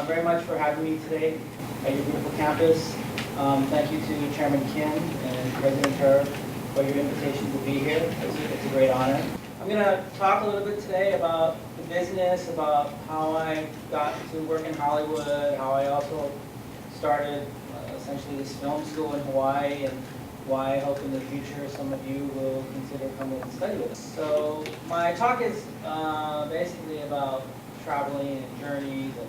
very much for having me today at your beautiful campus. Thank you to Chairman Kim and President Her for your invitation to be here. It's a great honor. I'm going to talk a little bit today about the business, about how I got to work in Hollywood, how I also started essentially this film school in Hawaii, and why I hope in the future some of you will consider coming and study with us. So my talk is basically about traveling and journeys and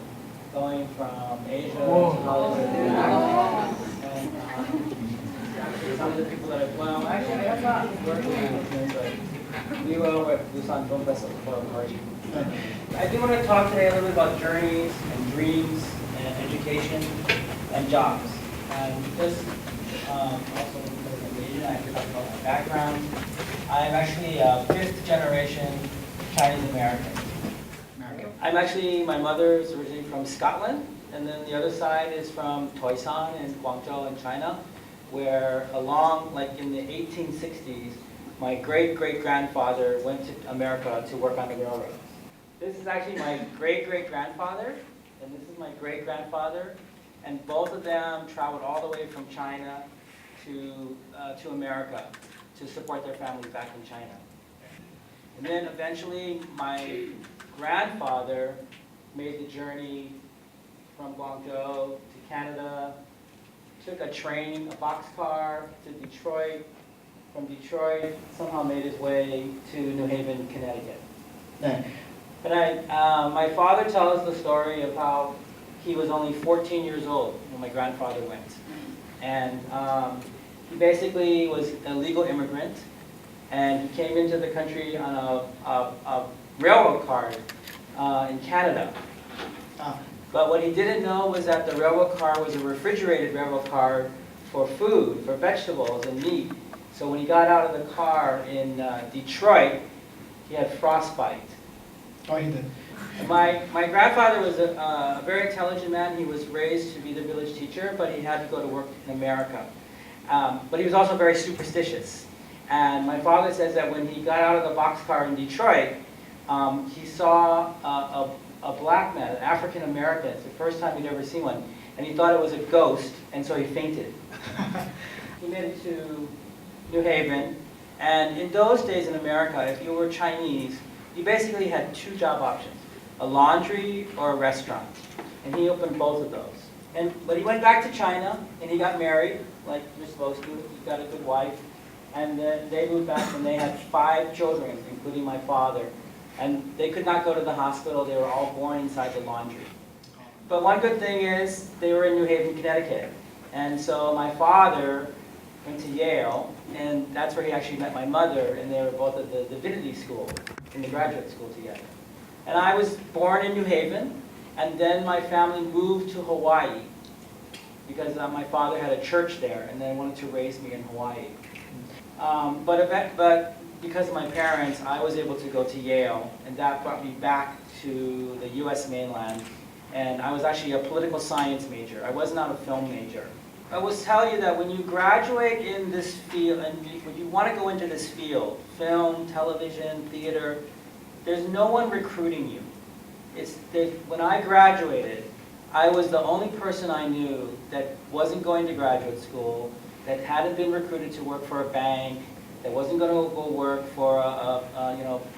going from Asia to Hollywood and back. And some of the people that well, actually I have not worked with management, but we will with Busan Film Festival for a party. I do want to talk today a little bit about journeys and dreams and education and jobs. And just also because I'm Asian, I have to talk about my background. I'm actually a fifth generation Chinese American. I'm actually, my mother is originally from Scotland, and then the other side is from Toisan in Guangzhou in China, where like in the 1860s, my great-great-grandfather went to America to work on the railroads. This is actually my great-great-grandfather, and this is my great-grandfather, and both of them traveled all the way from China to America to support their families back in China. And then eventually, my grandfather made the journey from Guangzhou to Canada, took a train, a boxcar to Detroit. From Detroit, somehow made his way to New Haven, Connecticut. But my father tells the story of how he was only 14 years old when my grandfather went. And he basically was a legal immigrant, and he came into the country on a railroad car in Canada. But what he didn't know was that the railroad car was a refrigerated railroad car for food, for vegetables and meat. So when he got out of the car in Detroit, he had frostbite. Oh, he did. My grandfather was a very intelligent man. He was raised to be the village teacher, but he had to go to work in America. But he was also very superstitious. And my father says that when he got out of the boxcar in Detroit, he saw a black man, an African American. It's the first time he'd ever seen one. And he thought it was a ghost, and so he fainted. He made it to New Haven. And in those days in America, if you were Chinese, you basically had two job options, a laundry or a restaurant. And he opened both of those. But he went back to China, and he got married, like you're supposed to. He got a good wife. And then they moved back, and they had 5 children, including my father. And they could not go to the hospital. They were all born inside the laundry. But one good thing is they were in New Haven, Connecticut. And so my father went to Yale, and that's where he actually met my mother, and they were both at the divinity school, in the graduate school together. And I was born in New Haven, and then my family moved to Hawaii because my father had a church there, and they wanted to raise me in Hawaii. But because of my parents, I was able to go to Yale, and that brought me back to the U.S. mainland. And I was actually a political science major. I was not a film major. I will tell you that when you graduate in this field, and when you want to go into this field, film, television, theater, there's no one recruiting you. When I graduated, I was the only person I knew that wasn't going to graduate school, that hadn't been recruited to work for a bank, that wasn't going to go work for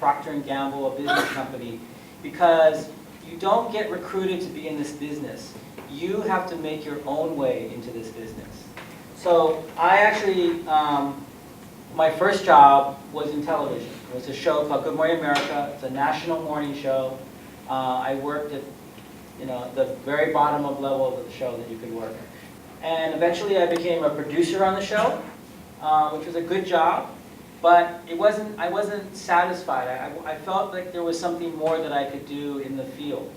Procter & Gamble, a business company, because you don't get recruited to be in this business. You have to make your own way into this business. So I actually, my first job was in television. It was a show called Good Morning America. It's a national morning show. I worked at the very bottom of level of the show that you could work. And eventually I became a producer on the show, which was a good job. But I wasn't satisfied. I felt like there was something more that I could do in the field.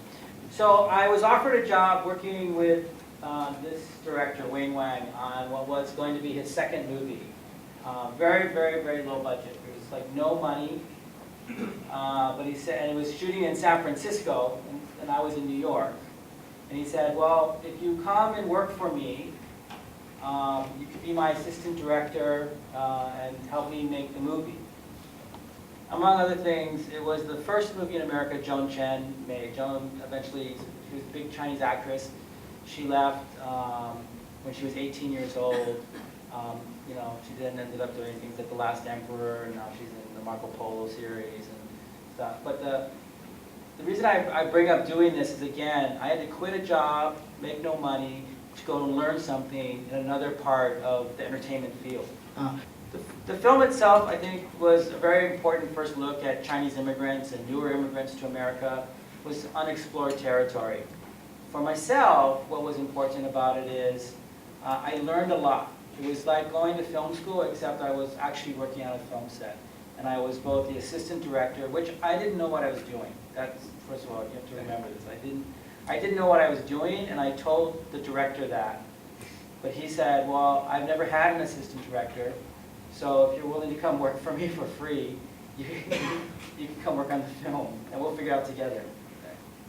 So I was offered a job working with this director, Wayne Wang, on what was going to be his second movie. Very, very, very low budget. There was like no money. But he said, and it was shooting in San Francisco, and I was in New York. And he said, well, if you come and work for me, you could be my assistant director and help me make the movie. Among other things, it was the first movie in America Joan Chen made. Joan eventually She was a big Chinese actress. She left when she was 18 years old. You know, she then ended up doing things like The Last Emperor, and now she's in the Marco Polo series and stuff. But the reason I bring up doing this is, again, I had to quit a job, make no money, to go and learn something in another part of the entertainment field. The film itself, I think, was a very important first look at Chinese immigrants and newer immigrants to America. It was unexplored territory. For myself, what was important about it is I learned a lot. It was like going to film school, except I was actually working on a film set. And I was both the assistant director, which I didn't know what I was doing. That's, first of all, you have to remember this. I didn't know what I was doing, and I told the director that. But he said, well, I've never had an assistant director, so if you're willing to come work for me for free, you can come work on the film, and we'll figure it out together.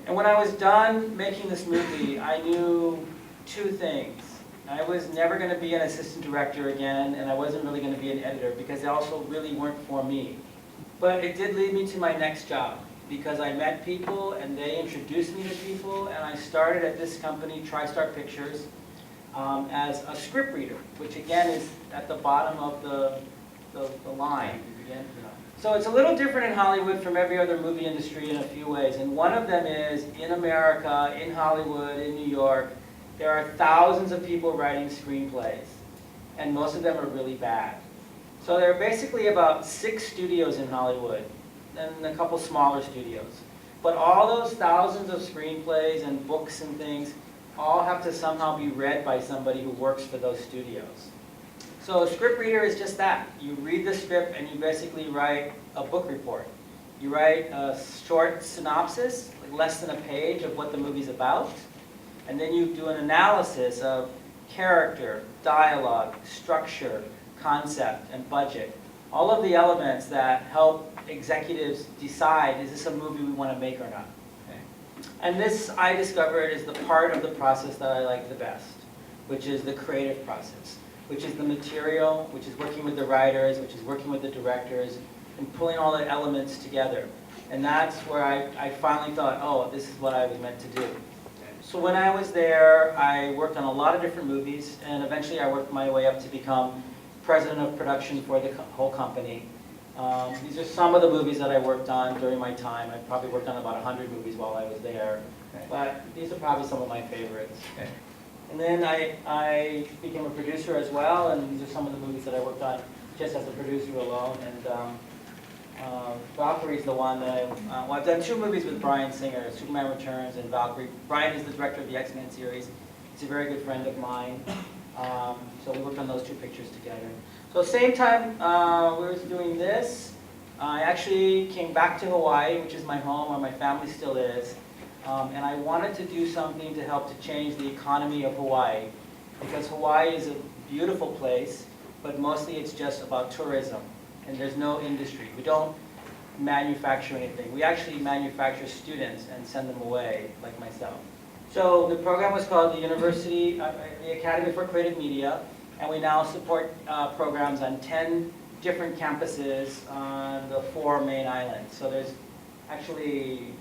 And when I was done making this movie, I knew two things. I was never going to be an assistant director again, and I wasn't really going to be an editor, because they also really weren't for me. But it did lead me to my next job, because I met people, and they introduced me to people, and I started at this company, TriStar Pictures, as a script reader, which again is at the bottom of the line. So it's a little different in Hollywood from every other movie industry in a few ways, and one of them is in America, in Hollywood, in New York, there are thousands of people writing screenplays, and most of them are really bad. So there are basically about 6 studios in Hollywood, and a couple smaller studios. But all those thousands of screenplays and books and things all have to somehow be read by somebody who works for those studios. So a script reader is just that. You read the script and you basically write a book report. You write a short synopsis, like less than a page, of what the movie's about. And then you do an analysis of character, dialogue, structure, concept, and budget. All of the elements that help executives decide, is this a movie we want to make or not? Okay. And this, I discovered, is the part of the process that I like the best, which is the creative process, which is the material, which is working with the writers, which is working with the directors, and pulling all the elements together. And that's where I finally thought, oh, this is what I was meant to do. So when I was there, I worked on a lot of different movies, and eventually I worked my way up to become president of production for the whole company. These are some of the movies that I worked on during my time. I probably worked on about 100 movies while I was there, but these are probably some of my favorites. Okay. And then I became a producer as well, and these are some of the movies that I worked on just as a producer alone. And Valkyrie's the one that well, I've done 2 movies with Bryan Singer, Superman Returns and Valkyrie. Bryan is the director of the X-Men series. He's a very good friend of mine. So we worked on those 2 pictures together. So same time we were doing this, I actually came back to Hawaii, which is my home, where my family still is. And I wanted to do something to help to change the economy of Hawaii, because Hawaii is a beautiful place, but mostly it's just about tourism, and there's no industry. We don't manufacture anything. We actually manufacture students and send them away, like myself. So the program was called the Academy for Creative Media, and we now support programs on 10 different campuses on the 4 main islands. So there's actually,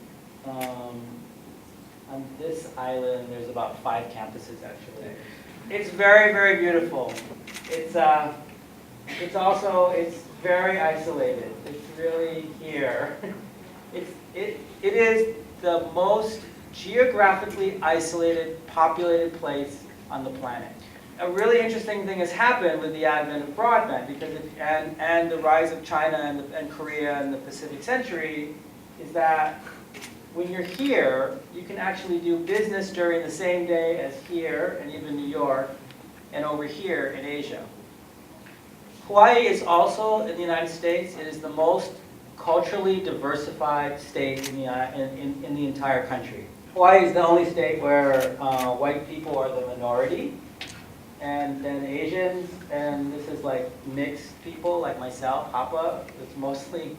on this island, there's about 5 campuses actually. It's very, very beautiful. It's very isolated. It's really here. It is the most geographically isolated, populated place on the planet. A really interesting thing has happened with the advent of broadband, because and the rise of China and Korea in the Pacific Century, is that when you're here, you can actually do business during the same day as here, and even New York, and over here in Asia. Hawaii is also, in the United States, it is the most culturally diversified state in the entire country. Hawaii is the only state where white people are the minority, and then Asians, and this is like mixed people like myself, Hapa. It's mostly,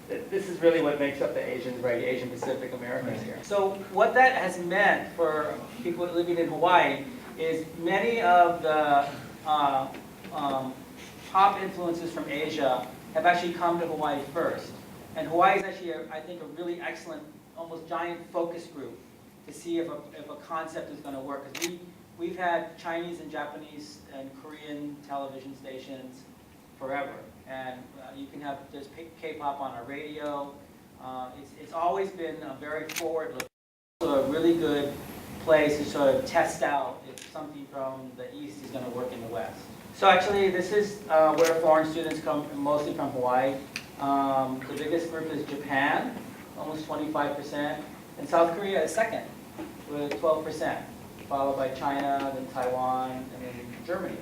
this is really what makes up the Asians, right? The Asian Pacific Americans here. So what that has meant for people living in Hawaii is many of the pop influences from Asia have actually come to Hawaii first. And Hawaii is actually, I think, a really excellent, almost giant focus group to see if a concept is going to work. Because we've had Chinese and Japanese and Korean television stations forever. And you can have, there's K-pop on our radio. It's always been a very forward-looking, a really good place to sort of test out if something from the East is going to work in the West. So actually, this is where foreign students come, mostly from Hawaii. The biggest group is Japan, almost 25%, and South Korea is second, with 12%, followed by China, then Taiwan, and then Germany.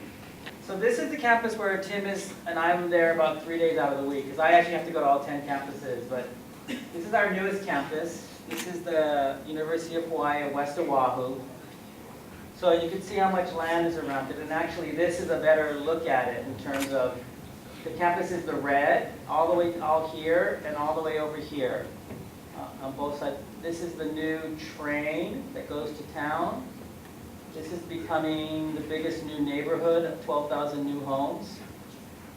So this is the campus where Tim is, and I'm there about 3 days out of the week, because I actually have to go to all 10 campuses, but this is our newest campus. This is the University of Hawaii at West Oahu. So you can see how much land is around it, and actually this is a better look at it in terms of the campus is the red, all the way all here and all the way over here on both sides. This is the new train that goes to town. This is becoming the biggest new neighborhood of 12,000 new homes.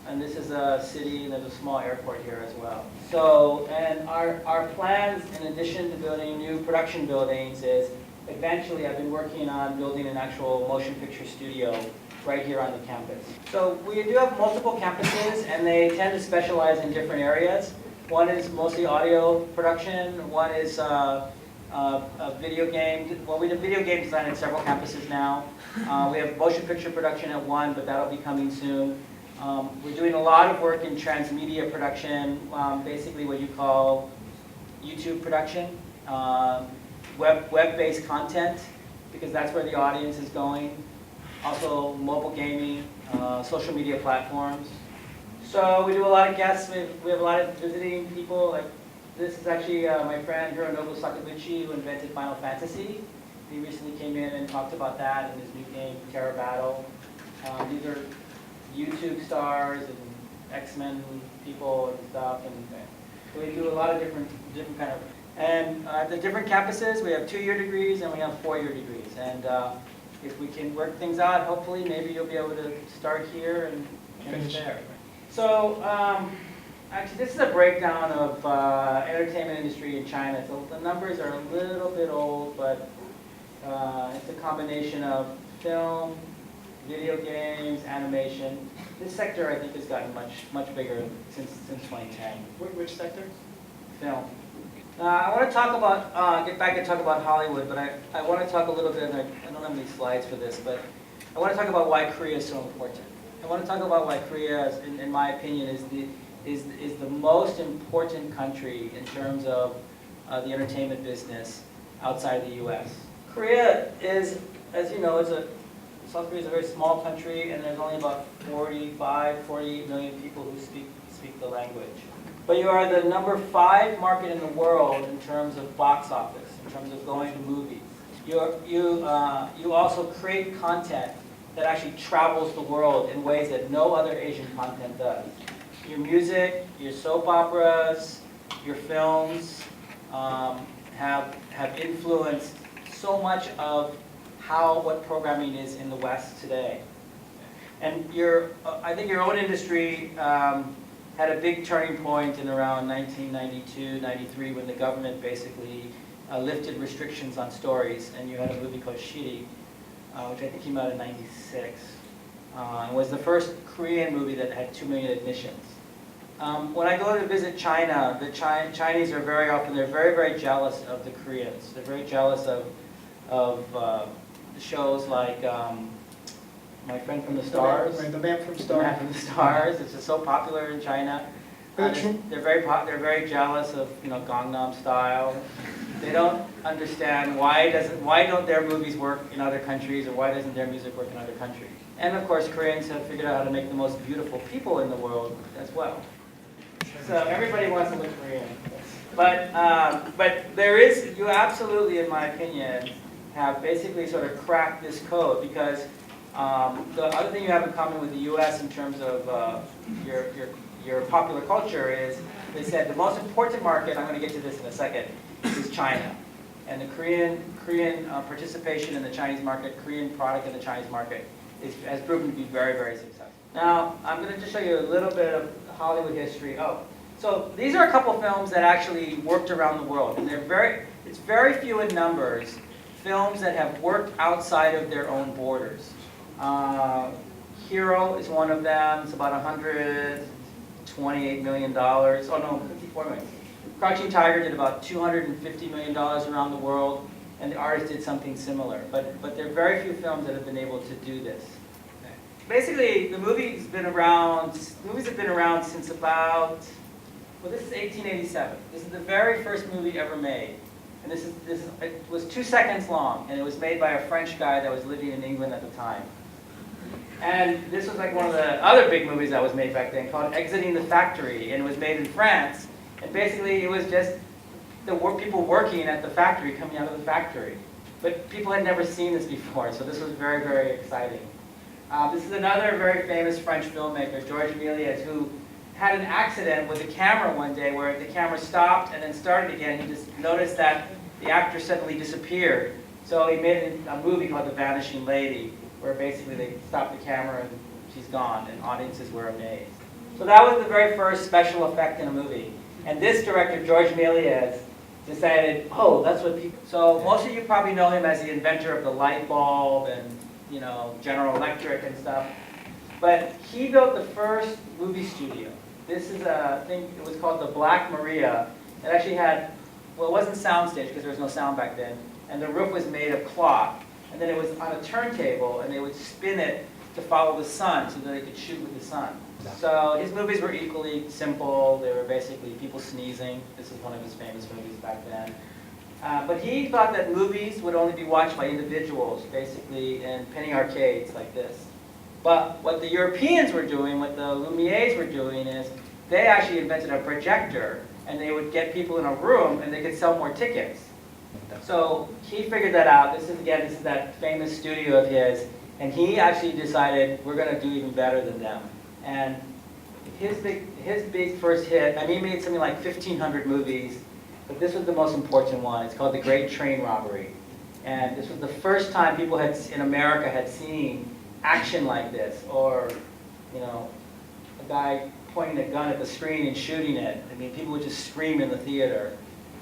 And this is a city, and there's a small airport here as well. So, and our plans, in addition to building new production buildings, is eventually I've been working on building an actual motion picture studio right here on the campus. So we do have multiple campuses, and they tend to specialize in different areas. One is mostly audio production. One is a video game. Well, we do video game design at several campuses now. We have motion picture production at one, but that'll be coming soon. We're doing a lot of work in transmedia production, basically what you call YouTube production, web-based content, because that's where the audience is going. Also mobile gaming, social media platforms. So we do a lot of guests. We have a lot of visiting people. Like this is actually my friend Hironobu Sakaguchi, who invented Final Fantasy. He recently came in and talked about that in his new game, Terra Battle. These are YouTube stars and X-Men people and stuff, and we do a lot of different kind of. And the different campuses, we have 2-year degrees and we have 4-year degrees. And if we can work things out, hopefully maybe you'll be able to start here and finish there. So actually, this is a breakdown of entertainment industry in China. So the numbers are a little bit old, but it's a combination of film, video games, animation. This sector, I think, has gotten much bigger since 2010. Which sector? Film. I want to talk about, get back and talk about Hollywood, but I want to talk a little bit, and I don't have any slides for this, but I want to talk about why Korea is so important. I want to talk about why Korea, in my opinion, is the most important country in terms of the entertainment business outside the U.S. Korea is, as you know, South Korea is a very small country, and there's only about 48 million people who speak the language. But you are the number 5 market in the world in terms of box office, in terms of going to movies. You also create content that actually travels the world in ways that no other Asian content does. Your music, your soap operas, your films have influenced so much of what programming is in the West today. And I think your own industry had a big turning point in around 1992, 93, when the government basically lifted restrictions on stories, and you had a movie called Shiri, which I think came out in '96. It was the first Korean movie that had 2 million admissions. When I go to visit China, the Chinese are they're very, very jealous of the Koreans. They're very jealous of shows like My Friend from the Stars. The Man from Stars. The Man from the Stars. It's just so popular in China. They're very jealous of Gangnam Style. They don't understand why don't their movies work in other countries, or why doesn't their music work in other countries. And of course, Koreans have figured out how to make the most beautiful people in the world as well. So everybody wants to look Korean. But you absolutely, in my opinion, have basically sort of cracked this code, because the other thing you have in common with the U.S. in terms of your popular culture is, they said the most important market, I'm going to get to this in a second, is China. And the Korean participation in the Chinese market, Korean product in the Chinese market, has proven to be very, very successful. Now, I'm going to just show you a little bit of Hollywood history. So these are a couple films that actually worked around the world, and it's very few in numbers, films that have worked outside of their own borders. Hero is one of them. It's about $128 million. Oh no, 54 million. Crouching Tiger did about $250 million around the world, and the artist did something similar. But there are very few films that have been able to do this. Basically, the movies have been around since about, well, this is 1887. This is the very first movie ever made. And it was 2 seconds long, and it was made by a French guy that was living in England at the time. And this was like one of the other big movies that was made back then called Exiting the Factory, and it was made in France. And basically it was just the people working at the factory coming out of the factory. But people had never seen this before, so this was very, very exciting. This is another very famous French filmmaker, Georges Méliès, who had an accident with a camera one day where the camera stopped and then started again. He just noticed that the actor suddenly disappeared. So he made a movie called The Vanishing Lady, where basically they stopped the camera and she's gone, and audiences were amazed. So that was the very first special effect in a movie. And this director, Georges Méliès, decided, oh, that's what people... So most of you probably know him as the inventor of the light bulb and, you know, General Electric and stuff. But he built the first movie studio. This is a thing, it was called the Black Maria. It actually had, well, it wasn't soundstage because there was no sound back then, and the roof was made of cloth. And then it was on a turntable, and they would spin it to follow the sun so that they could shoot with the sun. So his movies were equally simple. They were basically people sneezing. This is one of his famous movies back then. But he thought that movies would only be watched by individuals, basically in penny arcades like this. But what the Europeans were doing, what the Lumières were doing, is they actually invented a projector, and they would get people in a room, and they could sell more tickets. So he figured that out. This is that famous studio of his, and he actually decided we're going to do even better than them. And his big first hit, I mean, he made something like 1,500 movies, but this was the most important one. It's called The Great Train Robbery. And this was the first time people in America had seen action like this, or, you know, a guy pointing a gun at the screen and shooting it. I mean, people would just scream in the theater.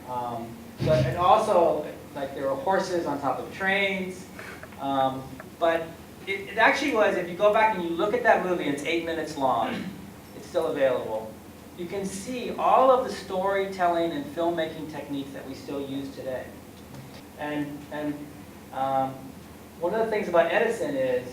And also, like, there were horses on top of trains. But it actually was, if you go back and you look at that movie, and it's 8 minutes long, it's still available, you can see all of the storytelling and filmmaking techniques that we still use today. And one of the things about Edison is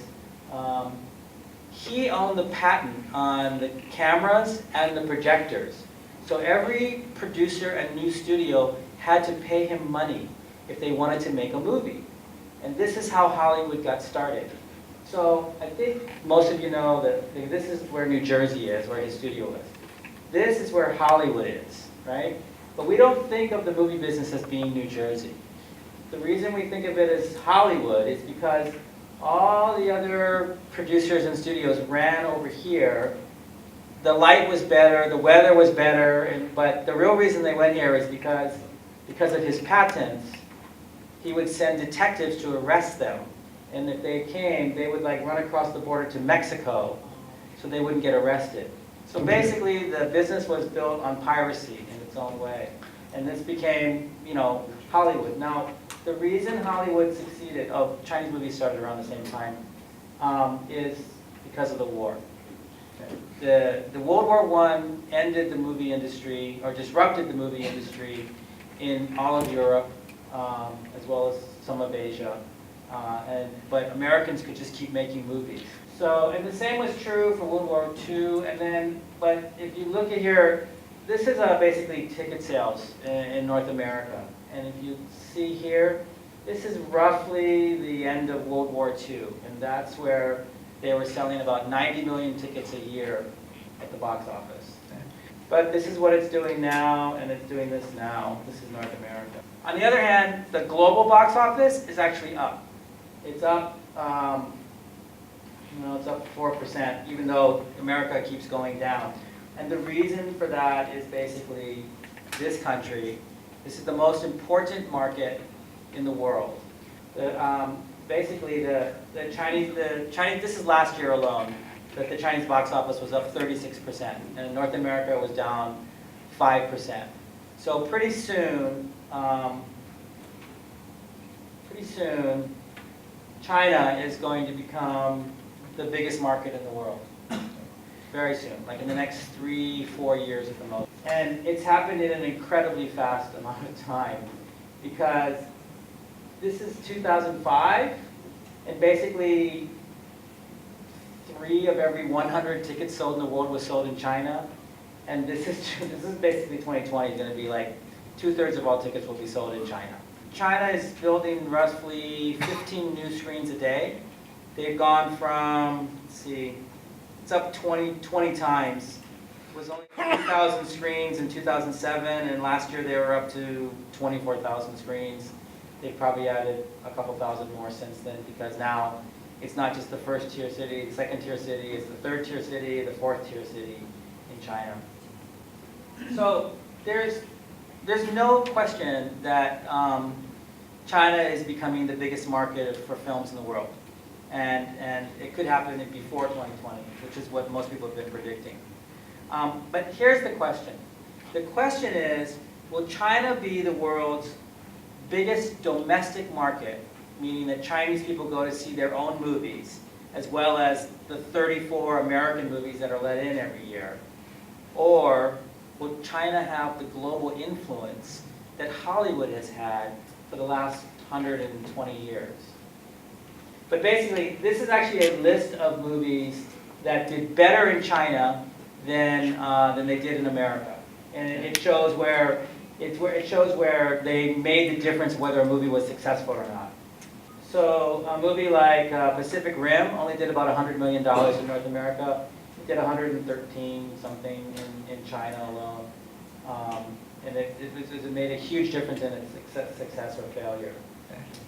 he owned the patent on the cameras and the projectors. So every producer and new studio had to pay him money if they wanted to make a movie. And this is how Hollywood got started. So I think most of you know that this is where New Jersey is, where his studio is. This is where Hollywood is, right? But we don't think of the movie business as being New Jersey. The reason we think of it as Hollywood is because all the other producers and studios ran over here. The light was better, the weather was better, but the real reason they went here is because of his patents. He would send detectives to arrest them. And if they came, they would like run across the border to Mexico so they wouldn't get arrested. So basically the business was built on piracy in its own way. And this became, you know, Hollywood. Now, the reason Hollywood succeeded, Chinese movies started around the same time, is because of the war. The World War I ended the movie industry, or disrupted the movie industry in all of Europe, as well as some of Asia. But Americans could just keep making movies. So, and the same was true for World War II. But if you look at here, this is basically ticket sales in North America. And if you see here, this is roughly the end of World War II. And that's where they were selling about 90 million tickets a year at the box office. But this is what it's doing now, and it's doing this now. This is North America. On the other hand, the global box office is actually up. It's up, it's up 4%, even though America keeps going down. And the reason for that is basically this country. This is the most important market in the world. Basically, the Chinese, this is last year alone, that the Chinese box office was up 36%, and North America was down 5%. So pretty soon, pretty soon, China is going to become the biggest market in the world. Very soon, like in the next 3-4 years at the most. And it's happened in an incredibly fast amount of time, because this is 2005, and basically 3 of every 100 tickets sold in the world was sold in China. And this is basically 2020, going to be like 2/3 of all tickets will be sold in China. China is building roughly 15 new screens a day. They've gone from, let's see, it's up 20 times. It was only 20,000 screens in 2007, and last year they were up to 24,000 screens. They've probably added a couple thousand more since then, because now it's not just the first tier city, the second tier city, it's the third tier city, the fourth tier city in China. So there's no question that China is becoming the biggest market for films in the world. And it could happen before 2020, which is what most people have been predicting. But here's the question. The question is, will China be the world's biggest domestic market, meaning that Chinese people go to see their own movies, as well as the 34 American movies that are let in every year? Or will China have the global influence that Hollywood has had for the last 120 years? But basically, this is actually a list of movies that did better in China than they did in America, and it shows where they made the difference whether a movie was successful or not. So a movie like Pacific Rim only did about $100 million in North America. It did 113 something in China alone, and it made a huge difference in its success or failure.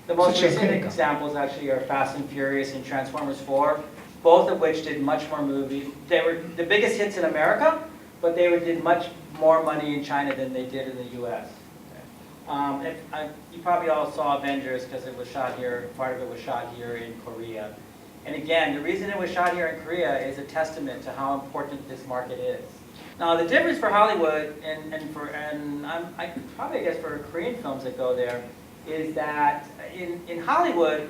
The most recent examples actually are Fast and Furious and Transformers 4, both of which did much more movies. They were the biggest hits in America, but they did much more money in China than they did in the US. You probably all saw Avengers because it was shot here, part of it was shot here in Korea. And again, the reason it was shot here in Korea is a testament to how important this market is. Now the difference for Hollywood I guess for Korean films that go there, is that in Hollywood,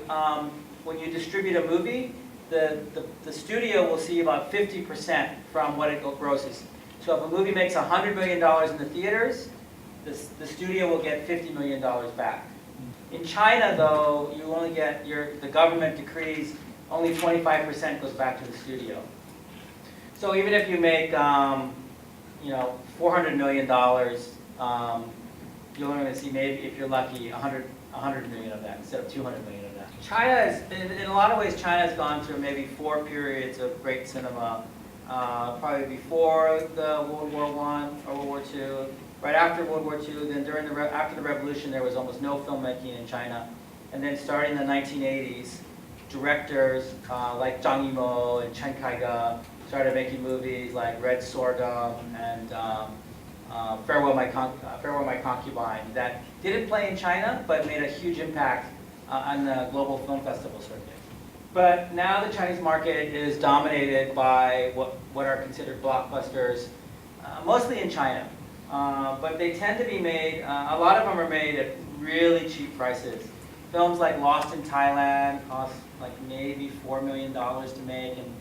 when you distribute a movie, the studio will see about 50% from what it grosses. So if a movie makes $100 million in the theaters, the studio will get $50 million back. In China, though, you only get the government decrees only 25% goes back to the studio. So even if you make $400 million, you're only going to see, maybe if you're lucky, 100 million of that instead of 200 million of that. China is, in a lot of ways, China has gone through maybe 4 periods of great cinema. Probably before the World War I or World War II, right after World War II, then after the Revolution there was almost no filmmaking in China. And then starting in the 1980s, directors like Zhang Yimou and Chen Kaige started making movies like Red Sorghum and Farewell My Concubine, that didn't play in China but made a huge impact on the global film festival circuit. But now the Chinese market is dominated by what are considered blockbusters, mostly in China. But they tend to be made, a lot of them are made at really cheap prices. Films like Lost in Thailand cost like maybe $4 million to make and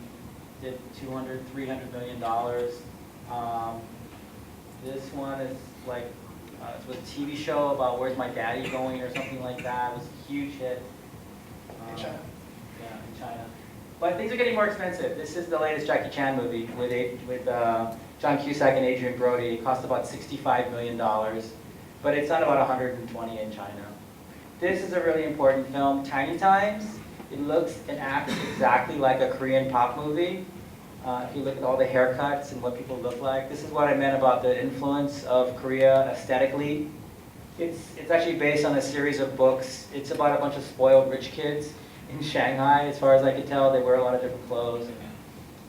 did $200, $300 million. This one is like, it was a TV show about Where's My Daddy Going or something like that. It was a huge hit. In China? Yeah, in China. But things are getting more expensive. This is the latest Jackie Chan movie with John Cusack and Adrian Brody. It cost about $65 million, but it's done about 120 in China. This is a really important film, Tiny Times. It looks and acts exactly like a Korean pop movie. If you look at all the haircuts and what people look like, this is what I meant about the influence of Korea aesthetically. It's actually based on a series of books. It's about a bunch of spoiled rich kids in Shanghai. As far as I can tell, they wear a lot of different clothes and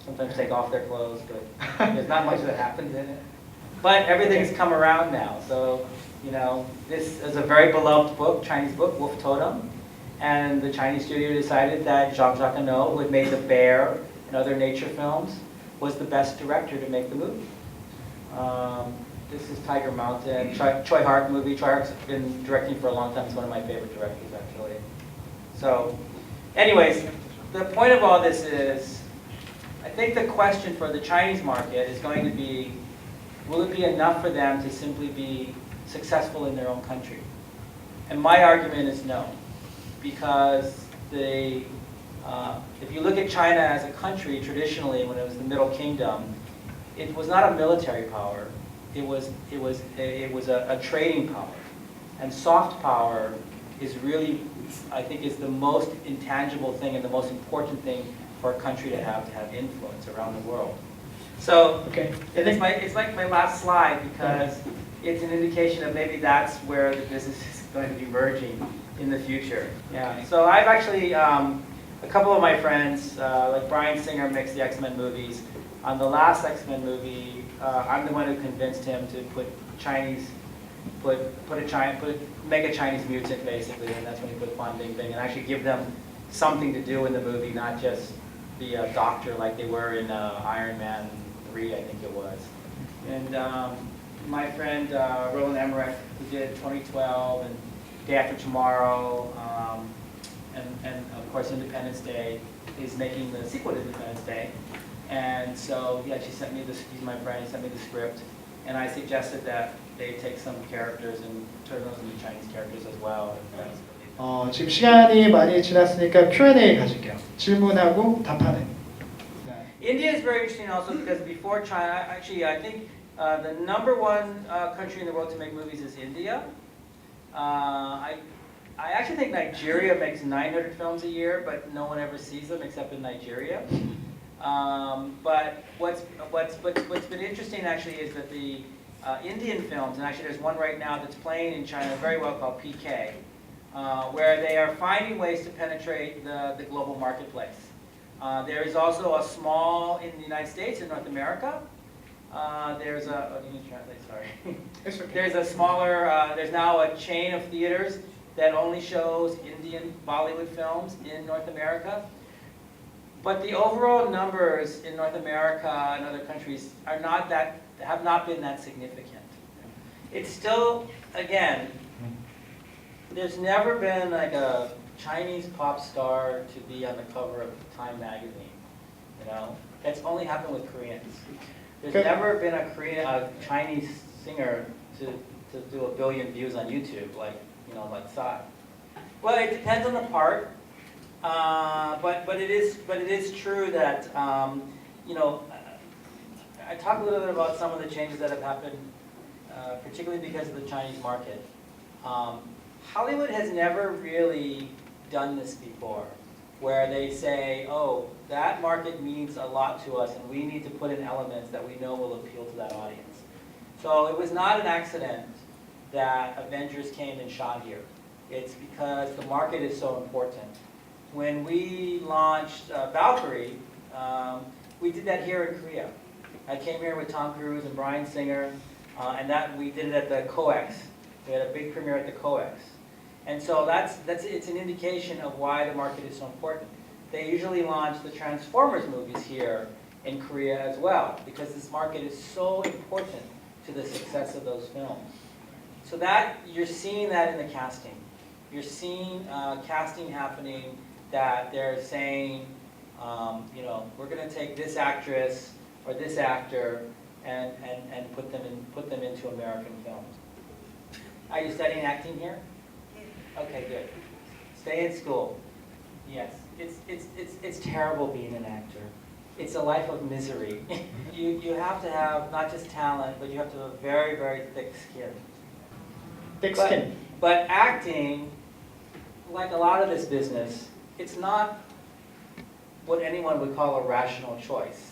sometimes take off their clothes, but there's not much that happens in it. But everything's come around now. So, this is a very beloved book, Chinese book, Wolf Totem. And the Chinese studio decided that Jean-Jacques Hano, who had made The Bear and other nature films, was the best director to make the movie. This is Tiger Mountain, Choi Hark movie. Choi Hark's been directing for a long time. He's one of my favorite directors, actually. So, anyways, the point of all this is, I think the question for the Chinese market is going to be, will it be enough for them to simply be successful in their own country? And my argument is no, because if you look at China as a country, traditionally, when it was the Middle Kingdom, it was not a military power. It was a trading power, and soft power is really, I think, is the most intangible thing and the most important thing for a country to have influence around the world. So Okay. it's like my last slide, because it's an indication of maybe that's where the business is going to be merging in the future. Yeah. So I've actually, a couple of my friends, like Bryan Singer makes the X-Men movies. On the last X-Men movie, I'm the one who convinced him to make a Chinese mutant, basically, and that's when he put Fan Bingbing, and actually give them something to do in the movie, not just be a doctor like they were in Iron Man 3, I think it was. And my friend Roland Emmerich, who did 2012 and Day After Tomorrow, and of course Independence Day, is making the sequel to Independence Day. And so, yeah, she sent me this, he's my friend, he sent me the script, and I suggested that they take some characters and turn those into Chinese characters as well. 지금 시간이 많이 지났으니까 Q&A 가질게요. 질문하고 답하는. India is very interesting also because before China, actually I think the #1 country in the world to make movies is India. I actually think Nigeria makes 900 films a year, but no one ever sees them except in Nigeria. But what's been interesting actually is that the Indian films, and actually there's one right now that's playing in China very well called PK, where they are finding ways to penetrate the global marketplace. There is also a small, in the United States, in North America, there's a, oh, you need to translate, sorry. There's a smaller, there's now a chain of theaters that only shows Indian Bollywood films in North America. But the overall numbers in North America and other countries are not that, have not been that significant. It's still, again, there's never been like a Chinese pop star to be on the cover of Time magazine, you know? That's only happened with Koreans. There's never been a Chinese singer to do 1 billion views on YouTube, like, you know, like Psy. Well, it depends on the part. But it is true that you know, I talked a little bit about some of the changes that have happened, particularly because of the Chinese market. Hollywood has never really done this before, where they say, oh, that market means a lot to us, and we need to put in elements that we know will appeal to that audience. So it was not an accident that Avengers came and shot here. It's because the market is so important. When we launched Valkyrie, we did that here in Korea. I came here with Tom Cruise and Bryan Singer, and that we did it at the COEX. We had a big premiere at the COEX. And so it's an indication of why the market is so important. They usually launch the Transformers movies here in Korea as well, because this market is so important to the success of those films. So that, you're seeing that in the casting. You're seeing casting happening that they're saying, you know, we're going to take this actress or this actor and put them into American films. Are you studying acting here? Okay, good. Stay in school. Yes, it's terrible being an actor. It's a life of misery. You have to have not just talent, but you have to have a very, very thick skin. Thick skin. But acting, like a lot of this business, it's not what anyone would call a rational choice.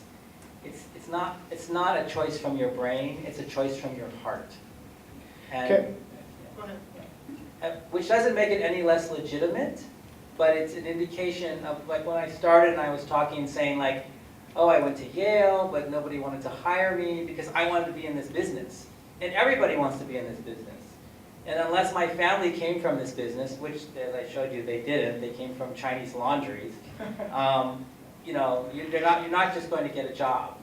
It's not a choice from your brain, it's a choice from your heart. And, Okay. Go ahead. Which doesn't make it any less legitimate, but it's an indication of, like when I started and I was talking saying like, oh, I went to Yale, but nobody wanted to hire me because I wanted to be in this business. And everybody wants to be in this business. And unless my family came from this business, which, as I showed you, they didn't. They came from Chinese laundries. You know, you're not just going to get a job.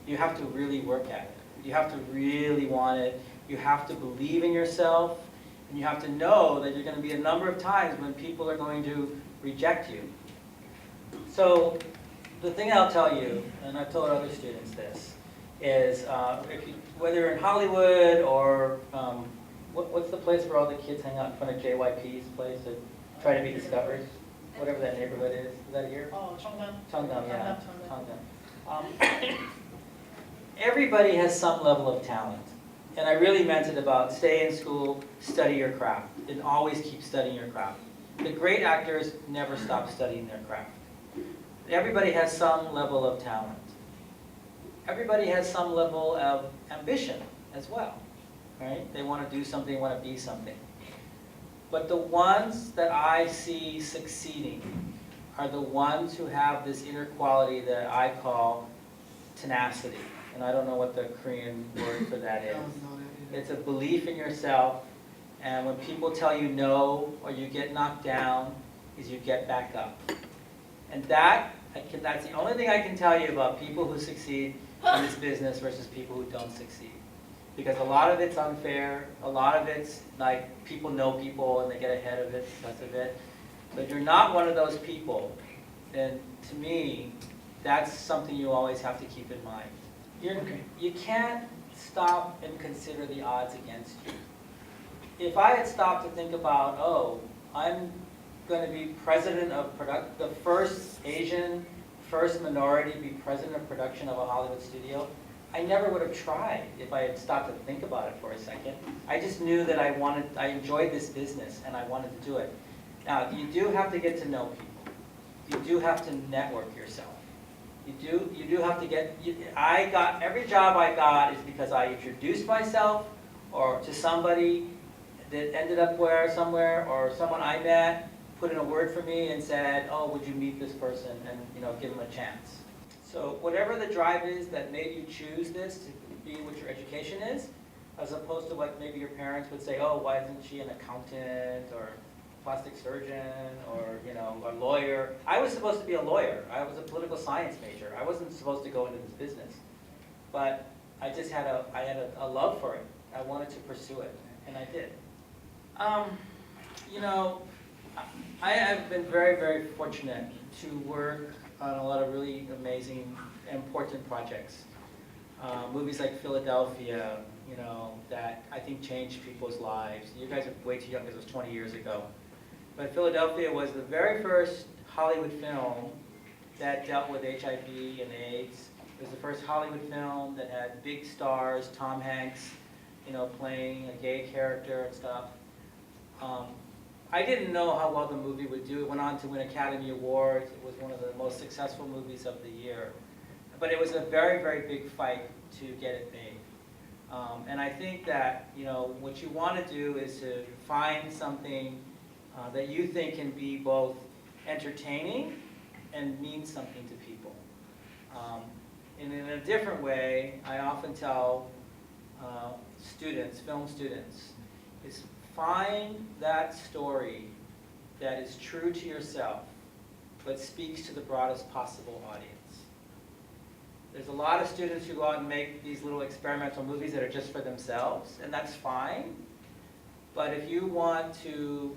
You have to really work at it. You have to really want it. You have to believe in yourself. And you have to know that you're going to be a number of times when people are going to reject you. So the thing I'll tell you, and I've told other students this, is whether you're in Hollywood or what's the place where all the kids hang out in front of JYP's place to try to be discovered? Whatever that neighborhood is. Is that here? Oh, 청담. Cheongdam, yeah. Cheongdam. Everybody has some level of talent. And I really meant it about stay in school, study your craft, and always keep studying your craft. The great actors never stop studying their craft. Everybody has some level of talent. Everybody has some level of ambition as well, right? They want to do something, want to be something. But the ones that I see succeeding are the ones who have this inner quality that I call tenacity. And I don't know what the Korean word for that is. It's a belief in yourself, and when people tell you no or you get knocked down, is you get back up. And that's the only thing I can tell you about people who succeed in this business versus people who don't succeed. Because a lot of it's unfair, a lot of it's like people know people and they get ahead of it because of it. But if you're not one of those people, then to me, that's something you always have to keep in mind. You can't stop and consider the odds against you. If I had stopped to think about, oh, I'm going to be president of the first Asian, first minority to be president of production of a Hollywood studio, I never would have tried if I had stopped to think about it for a second. I just knew that I enjoyed this business and I wanted to do it. Now, you do have to get to know people. You do have to network yourself. You do have to get, every job I got is because I introduced myself or to somebody that ended up somewhere, or someone I met put in a word for me and said, oh, would you meet this person, and give them a chance. So whatever the drive is that made you choose this to be what your education is, as opposed to what maybe your parents would say, oh, why isn't she an accountant or plastic surgeon or a lawyer. I was supposed to be a lawyer. I was a political science major. I wasn't supposed to go into this business. But I just had a love for it. I wanted to pursue it, and I did. I have been very, very fortunate to work on a lot of really amazing, important projects. Movies like Philadelphia, that I think changed people's lives. You guys are way too young because it was 20 years ago. But Philadelphia was the very first Hollywood film that dealt with HIV and AIDS. It was the first Hollywood film that had big stars, Tom Hanks, playing a gay character and stuff. I didn't know how well the movie would do. It went on to win Academy Awards. It was one of the most successful movies of the year. But it was a very, very big fight to get it made. And I think that, what you want to do is to find something that you think can be both entertaining and mean something to people. And in a different way, I often tell students, film students, is find that story that is true to yourself, but speaks to the broadest possible audience. There's a lot of students who go out and make these little experimental movies that are just for themselves, and that's fine. But if you want to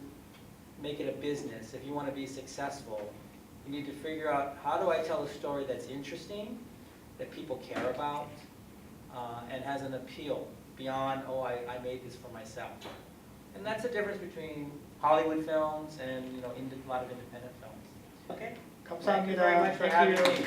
make it a business, if you want to be successful, you need to figure out, how do I tell a story that's interesting, that people care about, and has an appeal beyond, oh, I made this for myself. And that's the difference between Hollywood films and a lot of independent films. Okay? 감사합니다. Thank you very much for Thank having you. me.